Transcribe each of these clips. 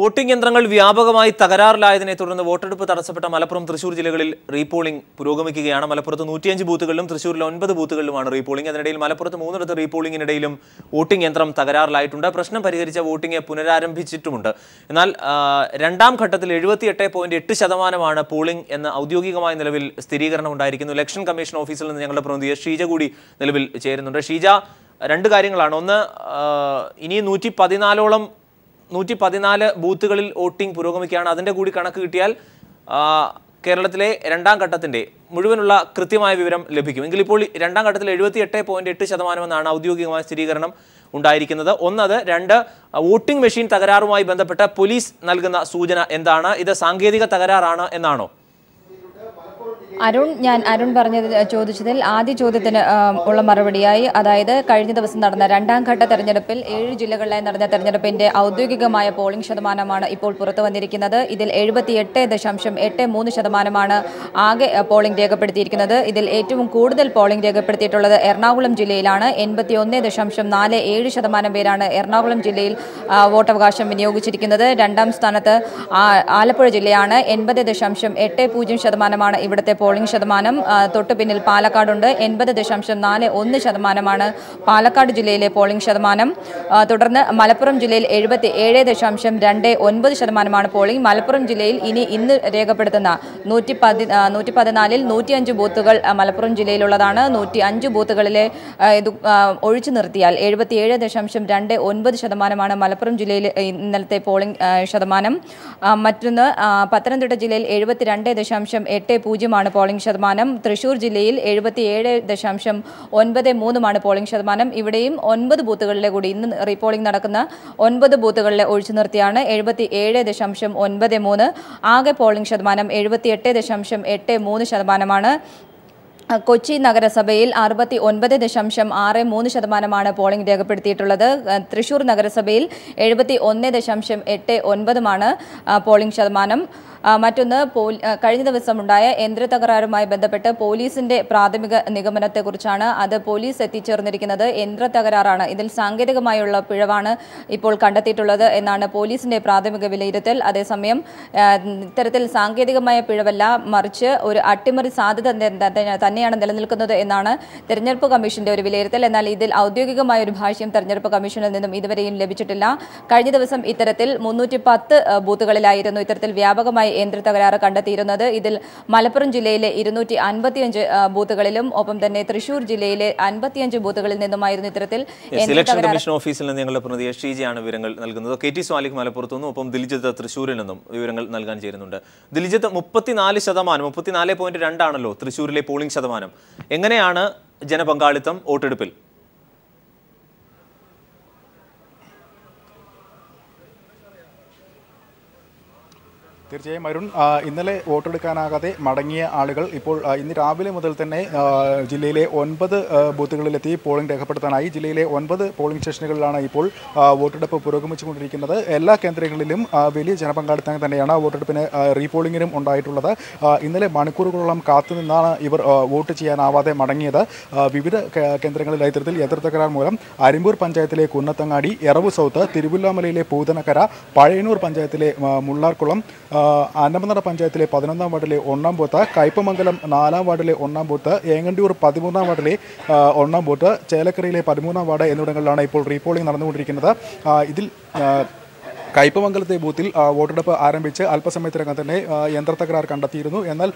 Voting യന്ത്രങ്ങൾ വ്യാപകമായി തകരാറിലായതിനെ തുടർന്ന് വോട്ടെടുപ്പ് തടസ്സപ്പെട്ട മലപ്പുറം തൃശൂർ ജില്ലകളിൽ റീപോളിംഗ് പുരോഗമിക്കുകയാണ്. മലപ്പുറത്ത് 105 ബൂത്തുകളിലും തൃശൂരിൽ 9 ബൂത്തുകളിലുമാണ് റീപോളിംഗ്. അതിനിടയിൽ മലപ്പുറത്ത് 3 റീപോളിംഗിനിടയിലും വോട്ടിംഗ് യന്ത്രം തകരാറിലായിട്ടുണ്ട്. പ്രശ്നം പരിഹരിച്ച വോട്ടിംഗ് പുനരാരംഭിച്ചിട്ടുമുണ്ട്. എന്നാൽ രണ്ടാം ഘട്ടത്തിൽ 78.8% പോളിംഗ് എന്ന ഔദ്യോഗികമായ നിലവിൽ സ്ഥിരീകരണം ഉണ്ടായിരിക്കുന്നു. ഇലക്ഷൻ കമ്മീഷൻ ഓഫീസിൽ നിന്ന് ഞങ്ങളുടെ പ്രതിനിധി ഷീജ കൂടി നിലവിൽ ചേരുന്നുണ്ട്. ഷീജ, രണ്ട് കാര്യങ്ങളാണ്. ഒന്ന്, ഇനി 114 ബൂത്തുകളിൽ വോട്ടിംഗ് പുരോഗമിക്കുകയാണ്. അതിൻ്റെ കൂടി കണക്ക് കിട്ടിയാൽ കേരളത്തിലെ രണ്ടാം ഘട്ടത്തിൻ്റെ മുഴുവനുള്ള കൃത്യമായ വിവരം ലഭിക്കും. എങ്കിൽ ഇപ്പോൾ രണ്ടാം ഘട്ടത്തിൽ 78.8% എന്നാണ് ഔദ്യോഗികമായ സ്ഥിരീകരണം ഉണ്ടായിരിക്കുന്നത്. ഒന്നത്. രണ്ട്, വോട്ടിംഗ് മെഷീൻ തകരാറുമായി ബന്ധപ്പെട്ട് പോലീസ് നൽകുന്ന സൂചന എന്താണ്? ഇത് സാങ്കേതിക തകരാറാണ് എന്നാണോ? അരുൺ ചോദിച്ചതിൽ ആദ്യ ചോദ്യത്തിന് ഉള്ള മറുപടിയായി, അതായത് കഴിഞ്ഞ ദിവസം നടന്ന രണ്ടാം ഘട്ട തെരഞ്ഞെടുപ്പിൽ 7 ജില്ലകളിലായി നടന്ന തെരഞ്ഞെടുപ്പിന്റെ ഔദ്യോഗികമായ പോളിംഗ് ശതമാനമാണ് ഇപ്പോൾ പുറത്തു വന്നിരിക്കുന്നത്. ഇതിൽ 78.83% ആകെ പോളിംഗ് രേഖപ്പെടുത്തിയിരിക്കുന്നത്. ഇതിൽ ഏറ്റവും കൂടുതൽ പോളിംഗ് രേഖപ്പെടുത്തിയിട്ടുള്ളത് എറണാകുളം ജില്ലയിലാണ്. 81.47% പേരാണ് എറണാകുളം ജില്ലയിൽ വോട്ടവകാശം വിനിയോഗിച്ചിരിക്കുന്നത്. രണ്ടാം സ്ഥാനത്ത് ആലപ്പുഴ ജില്ലയാണ്. 80.80% ഇവിടുത്തെ പോളിംഗ് ശതമാനം. തൊട്ടു പിന്നിൽ പാലക്കാടുണ്ട്. 80.41% പാലക്കാട് ജില്ലയിലെ പോളിംഗ് ശതമാനം. തുടർന്ന് മലപ്പുറം ജില്ലയിൽ 77.29% പോളിംഗ്. മലപ്പുറം ജില്ലയിൽ ഇന്ന് രേഖപ്പെടുത്തുന്ന 114ൽ 105 ബൂത്തുകൾ മലപ്പുറം ജില്ലയിലുള്ളതാണ്. 105 ബൂത്തുകളിലെ ഇത് ഒഴിച്ചു നിർത്തിയാൽ 77.29% മലപ്പുറം ജില്ലയിൽ ഇന്നലത്തെ പോളിംഗ് ശതമാനം. മറ്റൊന്ന്, പത്തനംതിട്ട ജില്ലയിൽ 72.80% പോളിംഗ് ശതമാനം. തൃശൂർ ജില്ലയിൽ 77.93% പോളിംഗ് ശതമാനം. ഇവിടെയും 9 ബൂത്തുകളിലെ കൂടി ഇന്ന് റീപോളിംഗ് നടക്കുന്ന 9 ബൂത്തുകളിലെ ഒഴിച്ചു നിർത്തിയാണ് 77.93%. ആകെ പോളിംഗ് ശതമാനം 78.83%. കൊച്ചി നഗരസഭയിൽ 69.63% പോളിംഗ് രേഖപ്പെടുത്തിയിട്ടുള്ളത്. തൃശൂർ നഗരസഭയിൽ 71.89% പോളിംഗ് ശതമാനം. മറ്റൊന്ന്, കഴിഞ്ഞ ദിവസമുണ്ടായ യന്ത്ര തകരാറുമായി ബന്ധപ്പെട്ട് പോലീസിന്റെ പ്രാഥമിക നിഗമനത്തെക്കുറിച്ചാണ്. അത് പോലീസ് എത്തിച്ചേർന്നിരിക്കുന്നത് യന്ത്ര തകരാറാണ്, ഇതിൽ സാങ്കേതികമായുള്ള പിഴവാണ് ഇപ്പോൾ കണ്ടെത്തിയിട്ടുള്ളത് എന്നാണ് പോലീസിന്റെ പ്രാഥമിക വിലയിരുത്തൽ. അതേസമയം ഇത്തരത്തിൽ സാങ്കേതികമായ പിഴവല്ല, മറിച്ച് ഒരു അട്ടിമറി സാധ്യത തന്നെയാണ് നിലനിൽക്കുന്നത് എന്നാണ് തെരഞ്ഞെടുപ്പ് കമ്മീഷന്റെ ഒരു വിലയിരുത്തൽ. എന്നാൽ ഇതിൽ ഔദ്യോഗികമായ ഒരു ഭാഷ്യം തെരഞ്ഞെടുപ്പ് കമ്മീഷനിൽ നിന്നും ഇതുവരെയും ലഭിച്ചിട്ടില്ല. കഴിഞ്ഞ ദിവസം ഇത്തരത്തിൽ 310 ബൂത്തുകളിലായിരുന്നു ഇത്തരത്തിൽ വ്യാപകമായി യന്ത്ര തകരാറ് കണ്ടെത്തിയിരുന്നത്. ഇതിൽ മലപ്പുറം ജില്ലയിലെ 255 ബൂത്തുകളിലും ഒപ്പം തന്നെ തൃശൂർ ജില്ലയിലെ 55 ബൂത്തുകളിൽ നിന്നുമായിരുന്നു ഇത്തരത്തിൽ. ഇലക്ഷൻ കമ്മീഷൻ ഓഫീസിൽ നിന്ന് ഞങ്ങളുടെ പ്രതിനിധി ഷീജയാണ് വിവരങ്ങൾ നൽകുന്നത്. KT സ്വാലിഹ് മലപ്പുറത്തു നിന്നും ഒപ്പം ദിലിജിത്ത് തൃശൂരിൽ നിന്നും വിവരങ്ങൾ നൽകാൻ ചേരുന്നുണ്ട്. ദിലിജിത്ത്, 34.2 ആണല്ലോ തൃശൂരിലെ പോളിംഗ് ശതമാനം. എങ്ങനെയാണ് ജനപങ്കാളിത്തം വോട്ടെടുപ്പിൽ? തീർച്ചയായും അരുൺ, ഇന്നലെ വോട്ടെടുക്കാനാകാതെ മടങ്ങിയ ആളുകൾ ഇപ്പോൾ ഇന്ന് രാവിലെ മുതൽ തന്നെ ജില്ലയിലെ 9 ബൂത്തുകളിലെത്തി പോളിംഗ് രേഖപ്പെടുത്താനായി. ജില്ലയിലെ 9 പോളിംഗ് സ്റ്റേഷനുകളിലാണ് ഇപ്പോൾ വോട്ടെടുപ്പ് പുരോഗമിച്ചുകൊണ്ടിരിക്കുന്നത്. എല്ലാ കേന്ദ്രങ്ങളിലും വലിയ ജനപങ്കാളിത്തം തന്നെയാണ് വോട്ടെടുപ്പിന് റീപോളിംഗിനും ഉണ്ടായിട്ടുള്ളത്. ഇന്നലെ മണിക്കൂറുകളോളം കാത്തുനിന്നാണ് ഇവർ വോട്ട് ചെയ്യാനാവാതെ മടങ്ങിയത്. വിവിധ കേന്ദ്രങ്ങളിലായി ഇത്തരത്തിൽ യന്ത്രത്തകരാർ മൂലം അരിമ്പൂർ പഞ്ചായത്തിലെ കുന്നത്തങ്ങാടി, എറവു സൗത്ത്, തിരുവല്ലാമലയിലെ പൂതനക്കര, പഴയന്നൂർ പഞ്ചായത്തിലെ മുള്ളാർക്കുളം, അന്നമനട പഞ്ചായത്തിലെ 11ാം വാർഡിലെ 1ാം ബൂത്ത്, കയ്പമംഗലം 4ാം വാർഡിലെ 1ാം ബൂത്ത്, ഏങ്ങണ്ടിയൂർ 13ാം വാർഡിലെ 1ാം ബൂത്ത്, ചേലക്കരയിലെ 13ാം വാർഡ് എന്നിവിടങ്ങളിലാണ് ഇപ്പോൾ റീപോളിംഗ് നടന്നുകൊണ്ടിരിക്കുന്നത്. ഇതിൽ കയ്പമംഗലത്തെ ബൂത്തിൽ വോട്ടെടുപ്പ് ആരംഭിച്ച് അല്പസമയത്തിനകം തന്നെ യന്ത്രത്തകരാർ കണ്ടെത്തിയിരുന്നു. എന്നാൽ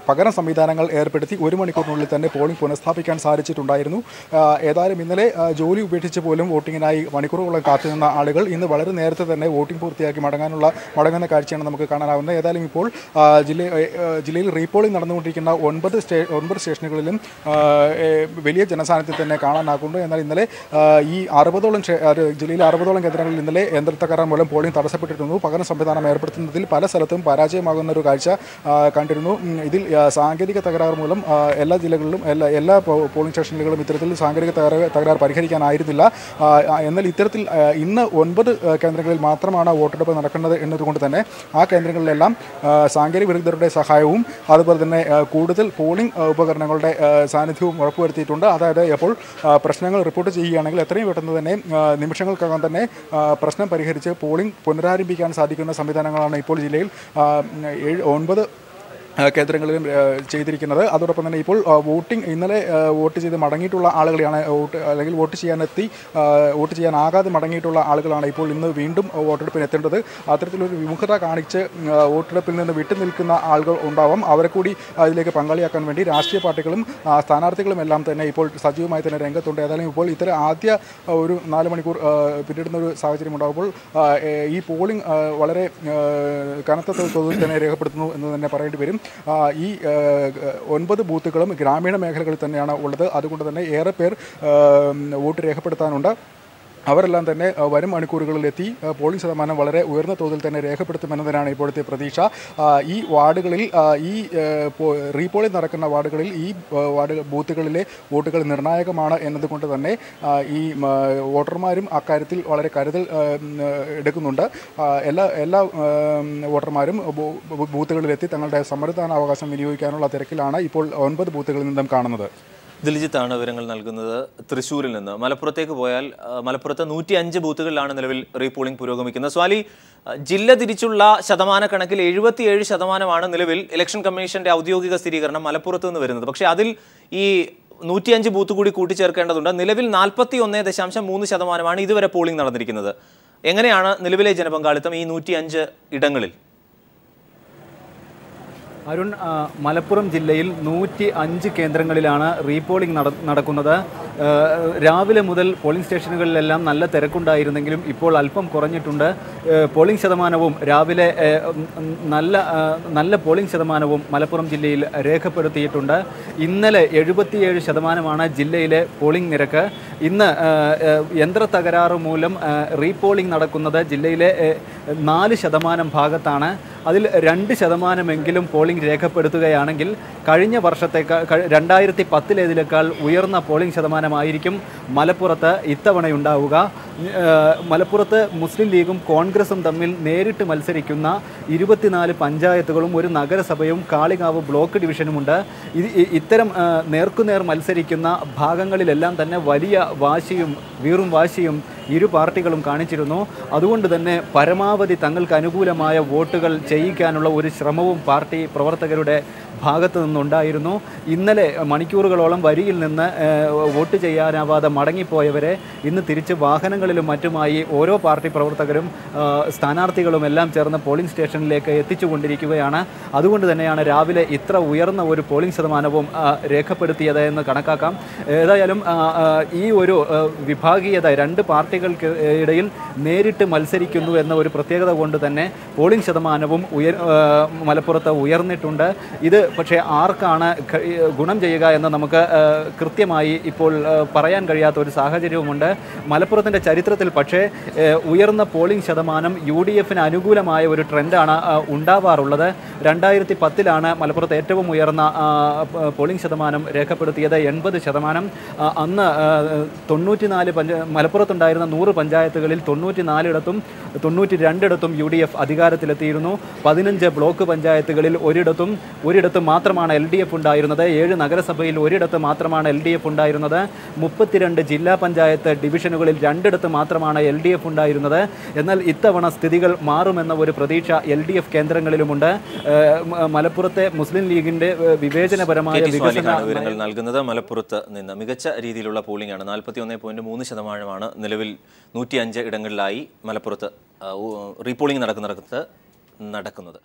പകരം സംവിധാനങ്ങൾ ഏർപ്പെടുത്തി 1 മണിക്കൂറിനുള്ളിൽ തന്നെ പോളിംഗ് പുനഃസ്ഥാപിക്കാൻ സാധിച്ചിട്ടുണ്ടായിരുന്നു. ഏതായാലും ഇന്നലെ ജോലി ഉപേക്ഷിച്ച് പോലും വോട്ടിങ്ങിനായി മണിക്കൂറുകളോളം കാത്തുനിന്ന ആളുകൾ ഇന്ന് വളരെ നേരത്തെ തന്നെ വോട്ടിംഗ് പൂർത്തിയാക്കി മടങ്ങുന്ന കാഴ്ചയാണ് നമുക്ക് കാണാനാവുന്നത്. ഏതായാലും ഇപ്പോൾ ജില്ലയിൽ റീപോളിംഗ് നടന്നുകൊണ്ടിരിക്കുന്ന 9 സ്റ്റേഷനുകളിലും വലിയ ജനസാന്നിധ്യം തന്നെ കാണാനാകുന്നു. എന്നാൽ ഇന്നലെ ഈ 60ഓളം ജില്ലയിലെ 60ഓളം കേന്ദ്രങ്ങളിൽ ഇന്നലെ യന്ത്രത്തകരാർ മൂലം പോളിംഗ് തടസ്സപ്പെട്ടിരുന്നു. പകരം സംവിധാനം ഏർപ്പെടുത്തുന്നതിൽ പല സ്ഥലത്തും പരാജയമാകുന്ന ഒരു കാഴ്ച കണ്ടിരുന്നു. ഇതിൽ സാങ്കേതിക തകരാർ മൂലം എല്ലാ ജില്ലകളിലും എല്ലാ പോളിംഗ് സ്റ്റേഷനുകളിലും ഇത്തരത്തിൽ സാങ്കേതിക തകരാർ പരിഹരിക്കാനായിരുന്നില്ല. എന്നാൽ ഇത്തരത്തിൽ ഇന്ന് 9 കേന്ദ്രങ്ങളിൽ മാത്രമാണ് വോട്ടെടുപ്പ് നടക്കുന്നത് എന്നതുകൊണ്ട് തന്നെ ആ കേന്ദ്രങ്ങളിലെല്ലാം സാങ്കേതിക വിദഗ്ധരുടെ സഹായവും അതുപോലെ തന്നെ കൂടുതൽ പോളിംഗ് ഉപകരണങ്ങളുടെ സാന്നിധ്യവും ഉറപ്പുവരുത്തിയിട്ടുണ്ട്. അതായത് ഇപ്പോൾ പ്രശ്നങ്ങൾ റിപ്പോർട്ട് ചെയ്യുകയാണെങ്കിൽ എത്രയും പെട്ടെന്ന് തന്നെ നിമിഷങ്ങൾക്കകം തന്നെ പ്രശ്നം പരിഹരിച്ച് പോളിംഗ് പുനരാരംഭിക്കാൻ സാധിക്കുന്ന സംവിധാനങ്ങളാണ് ഇപ്പോൾ ജില്ലയിൽ 9 കേന്ദ്രങ്ങളിലും ചെയ്തിരിക്കുന്നത്. അതോടൊപ്പം തന്നെ ഇപ്പോൾ ഇന്നലെ വോട്ട് ചെയ്ത് മടങ്ങിയിട്ടുള്ള ആളുകളെയാണ് അല്ലെങ്കിൽ വോട്ട് ചെയ്യാനാകാതെ മടങ്ങിയിട്ടുള്ള ആളുകളാണ് ഇപ്പോൾ ഇന്ന് വീണ്ടും വോട്ടെടുപ്പിന് എത്തേണ്ടത്. അത്തരത്തിലൊരു വിമുഖത കാണിച്ച് വോട്ടെടുപ്പിൽ നിന്ന് വിട്ടുനിൽക്കുന്ന ആളുകൾ ഉണ്ടാവാം. അവരെ കൂടി അതിലേക്ക് പങ്കാളിയാക്കാൻ വേണ്ടി രാഷ്ട്രീയ പാർട്ടികളും സ്ഥാനാർത്ഥികളും എല്ലാം തന്നെ ഇപ്പോൾ സജീവമായി തന്നെ രംഗത്തുണ്ട്. ഏതായാലും ഇപ്പോൾ ആദ്യ ഒരു 4 മണിക്കൂർ പിന്നിടുന്ന ഒരു സാഹചര്യം ഉണ്ടാകുമ്പോൾ ഈ പോളിംഗ് വളരെ കനത്ത തോതിൽ തന്നെ രേഖപ്പെടുത്തുന്നു എന്ന് തന്നെ പറയേണ്ടി വരും. ഈ 9 ബൂത്തുകളും ഗ്രാമീണ മേഖലകളിൽ തന്നെയാണ് ഉള്ളത്. അതുകൊണ്ട് തന്നെ ഏറെ പേർ വോട്ട് രേഖപ്പെടുത്താനുണ്ട്. അവരെല്ലാം തന്നെ വരും മണിക്കൂറുകളിലെത്തി പോളിംഗ് ശതമാനം വളരെ ഉയർന്ന തോതിൽ തന്നെ രേഖപ്പെടുത്തുമെന്നതിനാണ് ഇപ്പോഴത്തെ പ്രതീക്ഷ. ഈ വാർഡുകളിൽ റീപോളിംഗ് നടക്കുന്ന വാർഡുകളിൽ ബൂത്തുകളിലെ വോട്ടുകൾ നിർണായകമാണ് എന്നതുകൊണ്ട് തന്നെ ഈ വോട്ടർമാരും അക്കാര്യത്തിൽ വളരെ കരുതൽ എടുക്കുന്നുണ്ട്. എല്ലാ വോട്ടർമാരും ബൂത്തുകളിലെത്തി തങ്ങളുടെ സമ്മതിദാനാവകാശം വിനിയോഗിക്കാനുള്ള തിരക്കിലാണ് ഇപ്പോൾ 9 ബൂത്തുകളിൽ നിന്നും കാണുന്നത്. ദിൽജിത്താണ് വിവരങ്ങൾ നൽകുന്നത് തൃശ്ശൂരിൽ നിന്ന്. മലപ്പുറത്തേക്ക് പോയാൽ മലപ്പുറത്ത് 105 ബൂത്തുകളിലാണ് നിലവിൽ റീപോളിംഗ് പുരോഗമിക്കുന്നത്. സ്വാലി, ജില്ല തിരിച്ചുള്ള ശതമാനക്കണക്കിൽ 77% നിലവിൽ ഇലക്ഷൻ കമ്മീഷന്റെ ഔദ്യോഗിക സ്ഥിരീകരണം മലപ്പുറത്ത് നിന്ന് വരുന്നത്. പക്ഷേ അതിൽ ഈ 105 ബൂത്ത് കൂടി കൂട്ടിച്ചേർക്കേണ്ടതുണ്ട്. നിലവിൽ 41.3% ഇതുവരെ പോളിംഗ് നടന്നിരിക്കുന്നത്. എങ്ങനെയാണ് നിലവിലെ ജനപങ്കാളിത്തം ഈ 105 ഇടങ്ങളിൽ? അരുൺ, മലപ്പുറം ജില്ലയിൽ 105 കേന്ദ്രങ്ങളിലാണ് റീപോളിംഗ് നടക്കുന്നത്. രാവിലെ മുതൽ പോളിംഗ് സ്റ്റേഷനുകളിലെല്ലാം നല്ല തിരക്കുണ്ടായിരുന്നെങ്കിലും ഇപ്പോൾ അല്പം കുറഞ്ഞിട്ടുണ്ട്. പോളിംഗ് ശതമാനവും രാവിലെ നല്ല പോളിംഗ് ശതമാനവും മലപ്പുറം ജില്ലയിൽ രേഖപ്പെടുത്തിയിട്ടുണ്ട്. ഇന്നലെ 77% ജില്ലയിലെ പോളിംഗ് നിരക്ക്. ഇന്ന് യന്ത്ര തകരാറ് മൂലം റീപോളിംഗ് നടക്കുന്നത് ജില്ലയിലെ 4% ഭാഗത്താണ്. അതിൽ 2% പോളിംഗ് രേഖപ്പെടുത്തുകയാണെങ്കിൽ കഴിഞ്ഞ വർഷത്തേക്കാൾ 2010 ഉയർന്ന പോളിംഗ് ശതമാനമായിരിക്കും മലപ്പുറത്ത് ഇത്തവണയുണ്ടാവുക. മലപ്പുറത്ത് മുസ്ലിം ലീഗും കോൺഗ്രസും തമ്മിൽ നേരിട്ട് മത്സരിക്കുന്ന 24 പഞ്ചായത്തുകളും ഒരു നഗരസഭയും കാളികാവ് ബ്ലോക്ക് ഡിവിഷനുമുണ്ട്. ഇത്തരം നേർക്കുനേർ മത്സരിക്കുന്ന ഭാഗങ്ങളിലെല്ലാം തന്നെ വലിയ വീറും വാശിയും ഇരു പാർട്ടികളും കാണിച്ചിരുന്നു. അതുകൊണ്ട് തന്നെ പരമാവധി തങ്ങൾക്ക് അനുകൂലമായ വോട്ടുകൾ ചെയ്യിക്കാനുള്ള ഒരു ശ്രമവും പാർട്ടി പ്രവർത്തകരുടെ ഭാഗത്തു നിന്നുണ്ടായിരുന്നു. ഇന്നലെ മണിക്കൂറുകളോളം വരിയിൽ നിന്ന് വോട്ട് ചെയ്യാനാവാതെ മടങ്ങിപ്പോയവരെ ഇന്ന് തിരിച്ച് വാഹനങ്ങളിലും മറ്റുമായി ഓരോ പാർട്ടി പ്രവർത്തകരും സ്ഥാനാർത്ഥികളും എല്ലാം ചേർന്ന് പോളിംഗ് സ്റ്റേഷനിലേക്ക് എത്തിച്ചുകൊണ്ടിരിക്കുകയാണ്. അതുകൊണ്ട് തന്നെയാണ് രാവിലെ ഇത്ര ഉയർന്ന ഒരു പോളിംഗ് ശതമാനവും രേഖപ്പെടുത്തിയത് എന്ന് കണക്കാക്കാം. ഏതായാലും ഈ ഒരു വിഭാഗീയത 2 പാർട്ടികൾക്ക് ഇടയിൽ നേരിട്ട് മത്സരിക്കുന്നു എന്ന ഒരു പ്രത്യേകത കൊണ്ട് തന്നെ പോളിംഗ് ശതമാനവും മലപ്പുറത്ത് ഉയർന്നിട്ടുണ്ട്. ഇത് പക്ഷേ ആർക്കാണ് ഗുണം ചെയ്യുക എന്ന് നമുക്ക് കൃത്യമായി ഇപ്പോൾ പറയാൻ കഴിയാത്ത ഒരു സാഹചര്യവുമുണ്ട്. മലപ്പുറത്തിൻ്റെ ചരിത്രത്തിൽ പക്ഷേ ഉയർന്ന പോളിംഗ് ശതമാനം UDFന് അനുകൂലമായ ഒരു ട്രെൻഡാണ് ഉണ്ടാവാറുള്ളത്. 2010 മലപ്പുറത്ത് ഏറ്റവും ഉയർന്ന പോളിംഗ് ശതമാനം രേഖപ്പെടുത്തിയത് 80%. അന്ന് 94 മലപ്പുറത്തുണ്ടായിരുന്ന 100 പഞ്ചായത്തുകളിൽ 94 92 UDF അധികാരത്തിലെത്തിയിരുന്നു. 15 ബ്ലോക്ക് പഞ്ചായത്തുകളിൽ ഒരിടത്തും മാത്രമാണ് LDF ഉണ്ടായിരുന്നത്. 7 നഗരസഭയിൽ ഒരിടത്ത് മാത്രമാണ് LDF ഉണ്ടായിരുന്നത്. 32 ജില്ലാ പഞ്ചായത്ത് ഡിവിഷനുകളിൽ 2 മാത്രമാണ് LDF ഉണ്ടായിരുന്നത്. എന്നാൽ ഇത്തവണ സ്ഥിതികൾ മാറുമെന്ന ഒരു പ്രതീക്ഷ LDF കേന്ദ്രങ്ങളിലുമുണ്ട്. മലപ്പുറത്തെ മുസ്ലിം ലീഗിന്റെ വിവേചനപരമായ വിവരങ്ങൾ നൽകുന്നത് മലപ്പുറത്ത് നിന്ന് മികച്ച രീതിയിലുള്ള പോളിംഗ് ആണ്. 41.3% നിലവിൽ 105 ഇടങ്ങളിലായി മലപ്പുറത്ത് റീപോളിംഗ് നടക്കുന്നത്.